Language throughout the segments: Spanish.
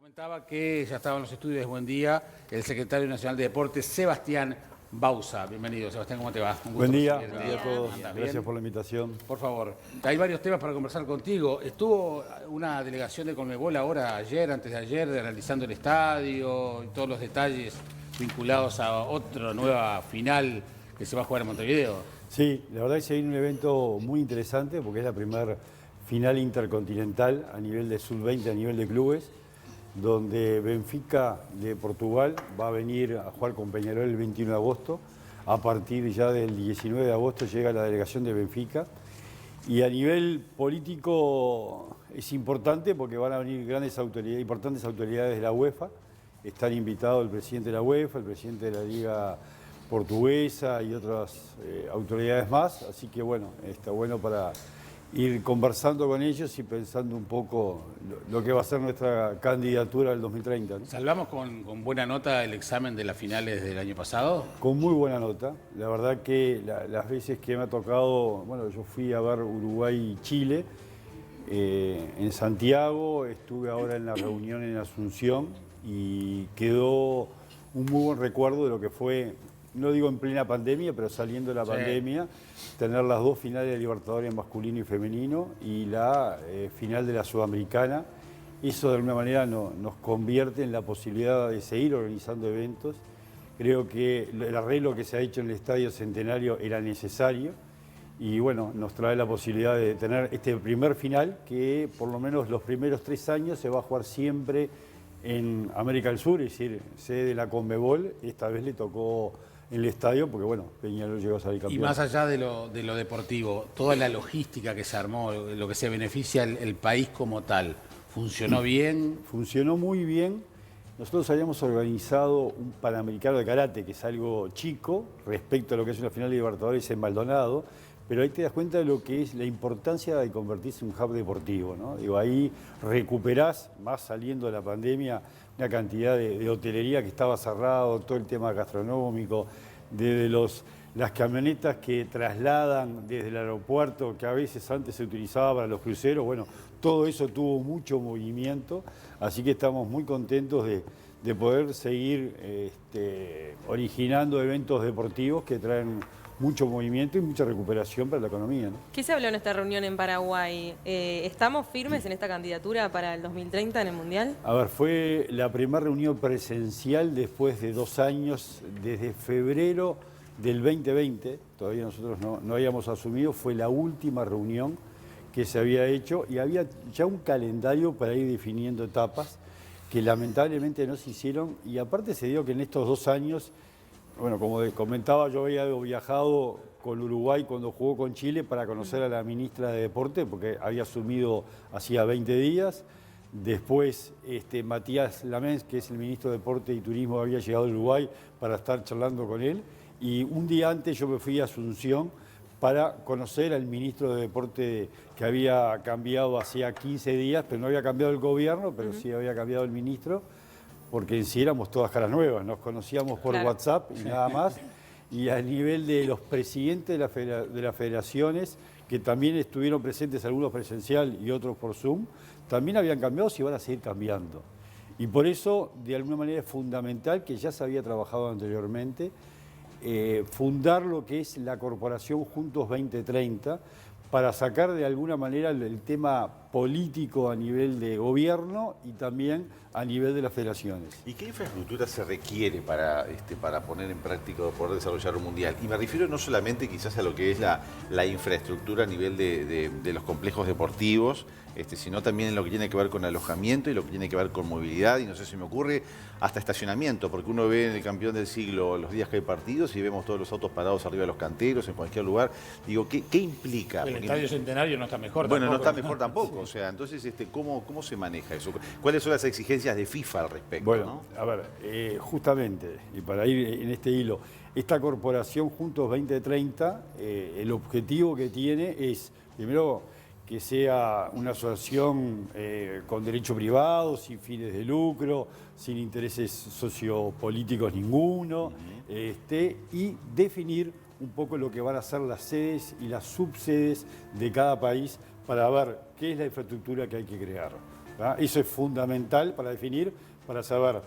Comentaba que ya estaba en los estudios de Buen Día el secretario nacional de Deportes, Sebastián Bauza. Bienvenido, Sebastián, ¿cómo te va? Un gusto Buen día recibirte. a todos. ¿Andás Gracias bien? por la invitación. Por favor, hay varios temas para conversar contigo. Estuvo una delegación de Conmebol ahora, ayer, antes de ayer, analizando el estadio y todos los detalles vinculados a otra nueva final que se va a jugar en Montevideo. Sí, la verdad es que se viene un evento muy interesante porque es la primera final intercontinental a nivel de sub-20, a nivel de clubes, donde Benfica de Portugal va a venir a jugar con Peñarol el 21 de agosto. A partir ya del 19 de agosto llega la delegación de Benfica. Y a nivel político es importante porque van a venir importantes autoridades de la UEFA. Están invitados el presidente de la UEFA, el presidente de la Liga Portuguesa y otras autoridades más. Así que bueno, está bueno para ir conversando con ellos y pensando un poco lo que va a ser nuestra candidatura al 2030, ¿no? ¿Salvamos con buena nota el examen de las finales del año pasado? Con muy buena nota. La verdad que las veces que me ha tocado, bueno, yo fui a ver Uruguay y Chile en Santiago, estuve ahora en la reunión en Asunción y quedó un muy buen recuerdo de lo que fue, no digo en plena pandemia, pero saliendo de la pandemia, tener las dos finales de Libertadores masculino y femenino y la final de la Sudamericana. Eso de alguna manera nos convierte en la posibilidad de seguir organizando eventos. Creo que el arreglo que se ha hecho en el Estadio Centenario era necesario y bueno, nos trae la posibilidad de tener este primer final que por lo menos los primeros 3 años se va a jugar siempre en América del Sur, es decir, sede de la Conmebol. Esta vez le tocó en el estadio porque bueno, Peñarol llegó a salir campeón. Y más allá de lo deportivo, toda la logística que se armó, lo que se beneficia el país como tal, ¿funcionó bien? Funcionó muy bien. Nosotros habíamos organizado un Panamericano de Karate, que es algo chico respecto a lo que es una final de Libertadores en Maldonado, pero ahí te das cuenta de lo que es la importancia de convertirse en un hub deportivo, ¿no? Digo, ahí recuperás, más saliendo de la pandemia, una cantidad de hotelería que estaba cerrado, todo el tema gastronómico, desde las camionetas que trasladan desde el aeropuerto, que a veces antes se utilizaba para los cruceros, bueno, todo eso tuvo mucho movimiento, así que estamos muy contentos de poder seguir originando eventos deportivos que traen mucho movimiento y mucha recuperación para la economía, ¿no? ¿Qué se habló en esta reunión en Paraguay? ¿Estamos firmes en esta candidatura para el 2030 en el Mundial? A ver, fue la primera reunión presencial después de 2 años, desde febrero del 2020, todavía nosotros no habíamos asumido, fue la última reunión que se había hecho y había ya un calendario para ir definiendo etapas que lamentablemente no se hicieron y aparte se dio que en estos 2 años, bueno, como comentaba, yo había viajado con Uruguay cuando jugó con Chile para conocer a la ministra de Deporte porque había asumido hacía 20 días. Después Matías Lamens, que es el ministro de Deporte y Turismo, había llegado a Uruguay para estar charlando con él. Y un día antes yo me fui a Asunción para conocer al ministro de Deporte que había cambiado hacía 15 días, pero no había cambiado el gobierno, pero sí había cambiado el ministro, porque en sí éramos todas caras nuevas, nos conocíamos por WhatsApp y nada más. Y a nivel de los presidentes de las federaciones, que también estuvieron presentes, algunos presencial y otros por Zoom, también habían cambiado y van a seguir cambiando. Y por eso, de alguna manera, es fundamental, que ya se había trabajado anteriormente, fundar lo que es la Corporación Juntos 2030 para sacar de alguna manera el tema político a nivel de gobierno y también a nivel de las federaciones. ¿Y qué infraestructura se requiere para poner en práctica o poder desarrollar un mundial? Y me refiero no solamente quizás a lo que es la infraestructura a nivel de los complejos deportivos, sino también en lo que tiene que ver con alojamiento y lo que tiene que ver con movilidad, y no sé si me ocurre, hasta estacionamiento, porque uno ve en el Campeón del Siglo los días que hay partidos y vemos todos los autos parados arriba de los canteros, en cualquier lugar. Digo, ¿qué implica? El Estadio Centenario no está mejor Bueno, tampoco. no está mejor tampoco. O sea, entonces, ¿cómo se maneja eso? ¿Cuáles son las exigencias de FIFA al respecto? Bueno, ¿no? a ver, justamente, y para ir en este hilo, esta corporación Juntos 2030, el objetivo que tiene es, primero, que sea una asociación con derecho privado, sin fines de lucro, sin intereses sociopolíticos ninguno, y definir un poco lo que van a ser las sedes y las subsedes de cada país para ver qué es la infraestructura que hay que crear. ¿tá? Eso es fundamental para definir, para saber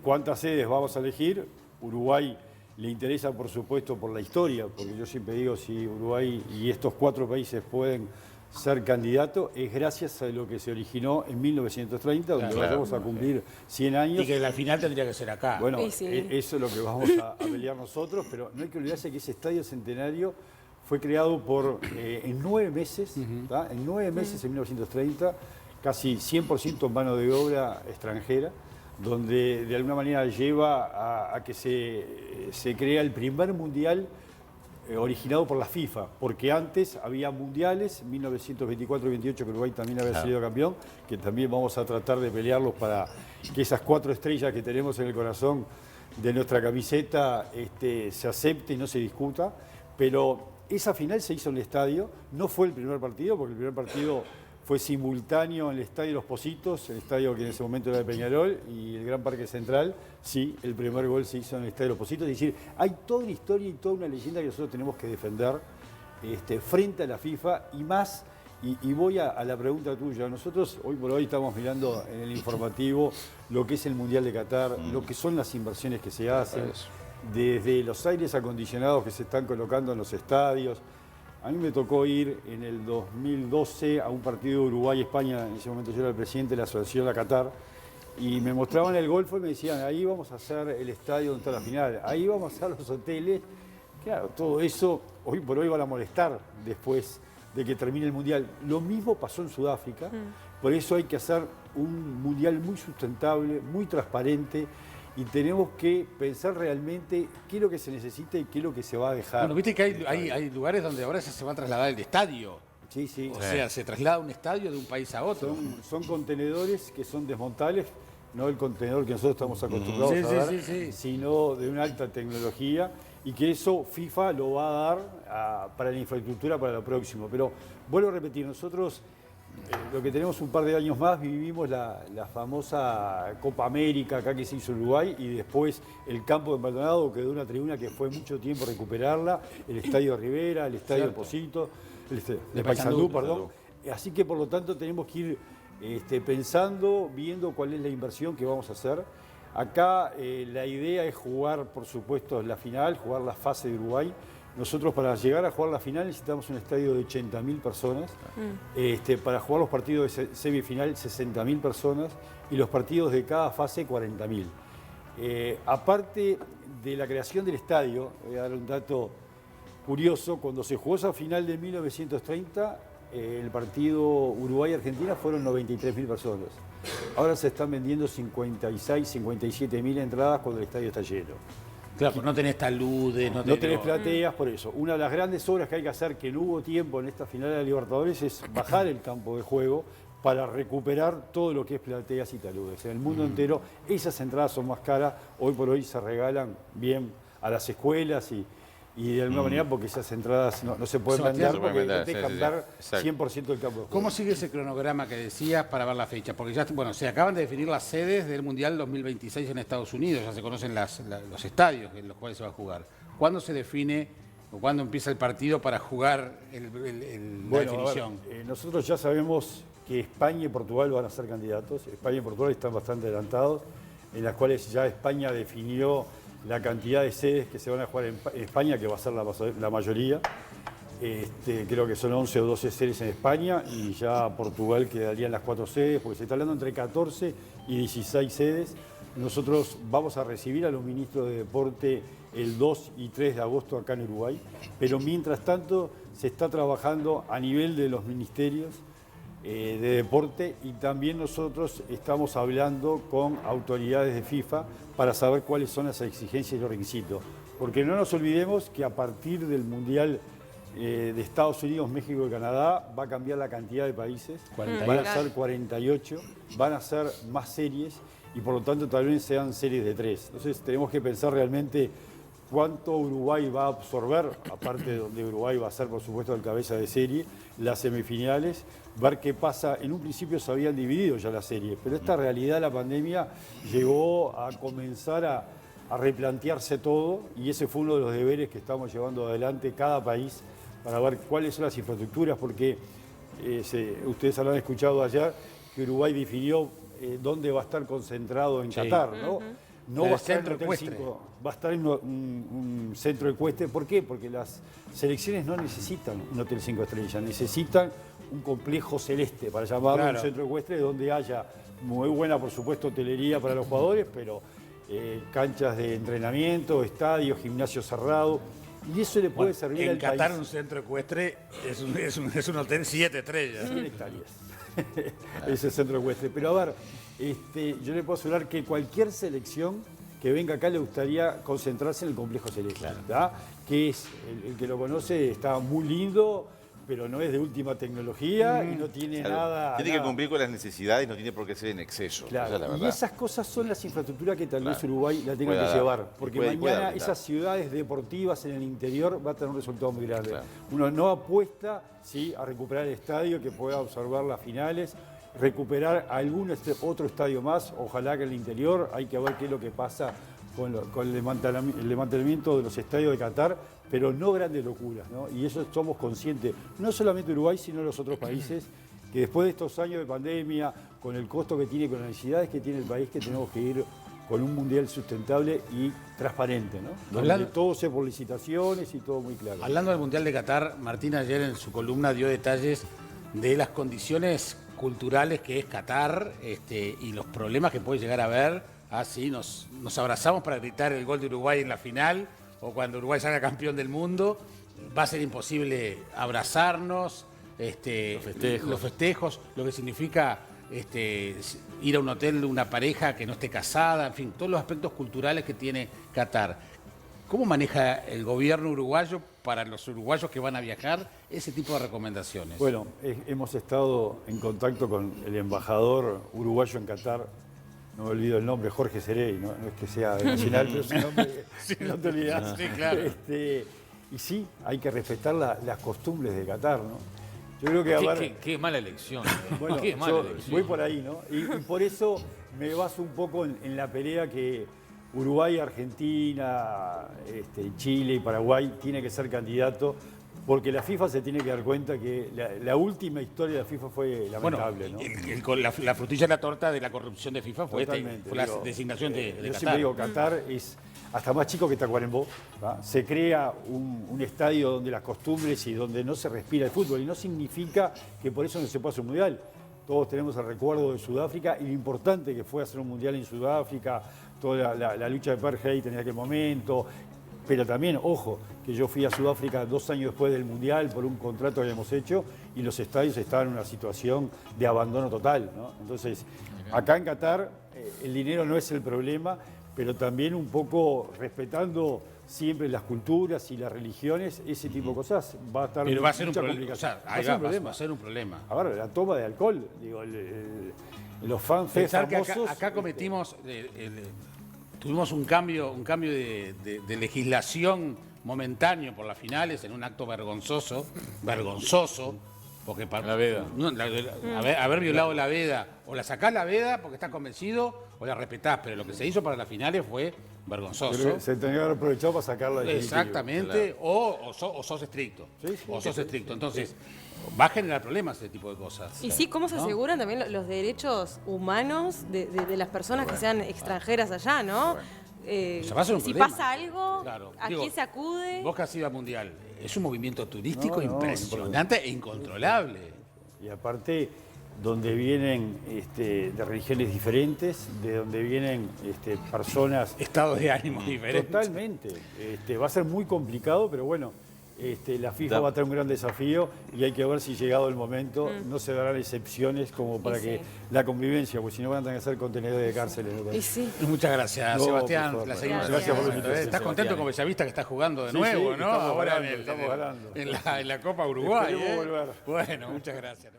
cuántas sedes vamos a elegir. Uruguay le interesa, por supuesto, por la historia, porque yo siempre digo, si Uruguay y estos 4 países pueden ser candidatos, es gracias a lo que se originó en 1930, donde vamos a cumplir 100 años. Y que la final tendría que ser acá. Bueno, sí. eso es lo que vamos a pelear nosotros, pero no hay que olvidarse que ese estadio centenario fue creado en 9 meses, ¿tá? En 9 meses en 1930, casi 100% mano de obra extranjera, donde de alguna manera lleva a que se crea el primer mundial originado por la FIFA, porque antes había mundiales, 1924 y 28, que Uruguay también había salido campeón, que también vamos a tratar de pelearlos para que esas 4 estrellas que tenemos en el corazón de nuestra camiseta se acepte y no se discuta, pero esa final se hizo en el estadio, no fue el primer partido, porque el primer partido fue simultáneo en el Estadio Los Pocitos, el estadio que en ese momento era de Peñarol, y el Gran Parque Central. Sí, el primer gol se hizo en el Estadio Los Pocitos. Es decir, hay toda una historia y toda una leyenda que nosotros tenemos que defender frente a la FIFA y más. Y voy a la pregunta tuya. Nosotros hoy por hoy estamos mirando en el informativo lo que es el Mundial de Qatar, lo que son las inversiones que se hacen, desde los aires acondicionados que se están colocando en los estadios. A mí me tocó ir en el 2012 a un partido de Uruguay-España, en ese momento yo era el presidente de la Asociación de Qatar, y me mostraban el golfo y me decían, ahí vamos a hacer el estadio donde está la final, ahí vamos a hacer los hoteles. Claro, todo eso hoy por hoy van a molestar después de que termine el Mundial. Lo mismo pasó en Sudáfrica, por eso hay que hacer un Mundial muy sustentable, muy transparente, y tenemos que pensar realmente qué es lo que se necesita y qué es lo que se va a dejar. Bueno, viste que hay lugares donde ahora se va a trasladar el estadio. Sí, sí. O sea, se traslada un estadio de un país a otro. Son contenedores que son desmontables, no el contenedor que nosotros estamos acostumbrados a ver, sino de una alta tecnología, y que eso FIFA lo va a dar para la infraestructura para lo próximo. Pero vuelvo a repetir, nosotros lo que tenemos un par de años más, vivimos la famosa Copa América acá que se hizo en Uruguay, y después el campo de Maldonado quedó una tribuna que fue mucho tiempo recuperarla, el Estadio Rivera, el Estadio del Pocito, de Paysandú, perdón. Así que por lo tanto tenemos que ir pensando, viendo cuál es la inversión que vamos a hacer. Acá la idea es jugar, por supuesto, la final, jugar la fase de Uruguay. Nosotros para llegar a jugar la final necesitamos un estadio de 80.000 personas, para jugar los partidos de semifinal 60.000 personas y los partidos de cada fase 40.000. Aparte de la creación del estadio, voy a dar un dato curioso, cuando se jugó esa final de 1930, el partido Uruguay-Argentina fueron 93.000 personas. Ahora se están vendiendo 56, 57.000 entradas cuando el estadio está lleno. Claro, pues no tenés taludes, no tenés plateas, por eso. Una de las grandes obras que hay que hacer, que no hubo tiempo en esta final de la Libertadores, es bajar el campo de juego para recuperar todo lo que es plateas y taludes. En el mundo entero esas entradas son más caras, hoy por hoy se regalan bien a las escuelas y de alguna manera porque esas entradas no se pueden vender porque no te dejan ver 100% del campo de juego. ¿Cómo sigue ese cronograma que decías para ver la fecha? Porque ya, bueno, se acaban de definir las sedes del Mundial 2026 en Estados Unidos, ya se conocen los estadios en los cuales se va a jugar. ¿Cuándo se define o cuándo empieza el partido para jugar la definición? Nosotros ya sabemos que España y Portugal van a ser candidatos. España y Portugal están bastante adelantados, en las cuales ya España definió la cantidad de sedes que se van a jugar en España, que va a ser la mayoría. Creo que son 11 o 12 sedes en España, y ya Portugal quedarían las 4 sedes, porque se está hablando entre 14 y 16 sedes. Nosotros vamos a recibir a los ministros de Deporte el 2 y 3 de agosto acá en Uruguay, pero mientras tanto se está trabajando a nivel de los ministerios de deporte, y también nosotros estamos hablando con autoridades de FIFA para saber cuáles son las exigencias y los requisitos. Porque no nos olvidemos que a partir del Mundial de Estados Unidos, México y Canadá va a cambiar la cantidad de países, van a ser 48, van a ser más series, y por lo tanto también sean series de 3. Entonces tenemos que pensar realmente cuánto Uruguay va a absorber, aparte de donde Uruguay va a ser, por supuesto, el cabeza de serie, las semifinales, ver qué pasa. En un principio se habían dividido ya las series, pero esta realidad de la pandemia llegó a comenzar a replantearse todo, y ese fue uno de los deberes que estamos llevando adelante cada país para ver cuáles son las infraestructuras, porque ustedes habrán escuchado ayer que Uruguay definió dónde va a estar concentrado en Sí. Qatar, ¿no? No El va a estar en centro Hotel ecuestre. 5, va a estar en un centro ecuestre. ¿Por qué? Porque las selecciones no necesitan un hotel 5 estrellas, necesitan un complejo celeste, para llamarlo Claro. un centro ecuestre, donde haya muy buena, por supuesto, hotelería para los jugadores, pero canchas de entrenamiento, estadios, gimnasio cerrado. Y eso le puede servir En al Qatar país. un centro ecuestre es un hotel 7 estrellas. 100 hectáreas. Ese centro ecuestre. Pero a ver, yo le puedo asegurar que cualquier selección que venga acá le gustaría concentrarse en el complejo celeste, ¿verdad? Que es, el que lo conoce está muy lindo, pero no es de última tecnología y no tiene Claro, nada. tiene que nada. cumplir con las necesidades, no tiene por qué ser en exceso. Claro, Esa es la y verdad. esas cosas son las infraestructuras que tal vez Claro. Uruguay la tenga Pueda que dar, llevar, y porque puede mañana brindar. esas ciudades deportivas en el interior va a tener un resultado muy grande. Claro. Uno no apuesta ¿sí? a recuperar el estadio, que pueda observar las finales, recuperar algún otro estadio más, ojalá que en el interior, hay que ver qué es lo que pasa con el desmantelamiento de los estadios de Qatar, pero no grandes locuras, ¿no? Y eso somos conscientes, no solamente Uruguay, sino los otros países, que después de estos años de pandemia, con el costo que tiene, con las necesidades que tiene el país, que tenemos que ir con un mundial sustentable y transparente, ¿no? Donde Hablando- todo sea por licitaciones y todo muy claro. Hablando del Mundial de Qatar, Martín ayer en su columna dio detalles de las condiciones culturales que es Qatar y los problemas que puede llegar a haber. Sí, nos abrazamos para gritar el gol de Uruguay en la final o cuando Uruguay salga campeón del mundo. Va a ser imposible abrazarnos, los festejos, lo que significa ir a un hotel de una pareja que no esté casada, en fin, todos los aspectos culturales que tiene Qatar. ¿Cómo maneja el gobierno uruguayo para los uruguayos que van a viajar ese tipo de recomendaciones? Bueno, hemos estado en contacto con el embajador uruguayo en Qatar, no me olvido el nombre, Jorge Cerey, no es que sea de nacional, pero es un nombre que no te olvidas. Sí, claro. Y sí, hay que respetar las costumbres de Qatar, ¿no? Yo creo que a ver, Qué mala elección. bueno, Qué mala yo elección. voy por ahí, ¿no? Y por eso me baso un poco en la pelea que Uruguay, Argentina, Chile y Paraguay tiene que ser candidato, porque la FIFA se tiene que dar cuenta que la última historia de la FIFA fue Bueno, lamentable, ¿no? la frutilla de la torta de la corrupción de FIFA fue, Totalmente, fue la digo, designación de yo Qatar. siempre digo, Qatar es hasta más chico que Tacuarembó. ¿Va? Se crea un estadio donde las costumbres y donde no se respira el fútbol. Y no significa que por eso no se pueda hacer un mundial. Todos tenemos el recuerdo de Sudáfrica y lo importante que fue hacer un mundial en Sudáfrica, toda la lucha de apartheid en aquel momento. Pero también, ojo, que yo fui a Sudáfrica 2 años después del Mundial por un contrato que habíamos hecho y los estadios estaban en una situación de abandono total, ¿no? Entonces, acá en Qatar el dinero no es el problema, pero también un poco respetando siempre las culturas y las religiones, ese tipo de cosas va a estar Pero va a ser un mucha problema. O sea, complicación. ahí ser un va problema. a ser un problema. A ver, la toma de alcohol, digo, los fanfest Pensar que famosos... acá cometimos, tuvimos un cambio de legislación momentáneo por las finales en un acto vergonzoso, porque La veda. haber violado la veda, o la sacás la veda porque estás convencido o la respetás, pero lo que se hizo para las finales fue vergonzoso. Se tenía que haber aprovechado para sacarla de Exactamente, o sos estricto. Sí, sí, o sos sí, estricto. Entonces, va a generar problemas ese tipo de cosas. Y sí, ¿cómo se aseguran también los derechos humanos de las personas que sean extranjeras allá, no? O sea, va a ser un si problema. pasa algo, Claro. ¿a Digo, quién se acude? Vos que has ido al Mundial, es un movimiento turístico No, impresionante e incontrolable. Y aparte, donde vienen de religiones diferentes, de donde vienen personas... Estados de ánimo diferentes. Totalmente. Va a ser muy complicado, pero bueno, la FIFA va a tener un gran desafío y hay que ver si llegado el momento no se darán excepciones como para Y que sí. la convivencia, porque si no van a tener que ser contenedores de cárceles. ¿no? Y sí. Muchas gracias, No, Sebastián. por favor. La seguimos Gracias por la escuchando, ¿eh? ¿Estás contento con Bellavista que está jugando de Sí, nuevo, sí, no? estamos Ahora ganando, estamos ganando. en la Copa Uruguay. Esperemos volver. Bueno, muchas gracias.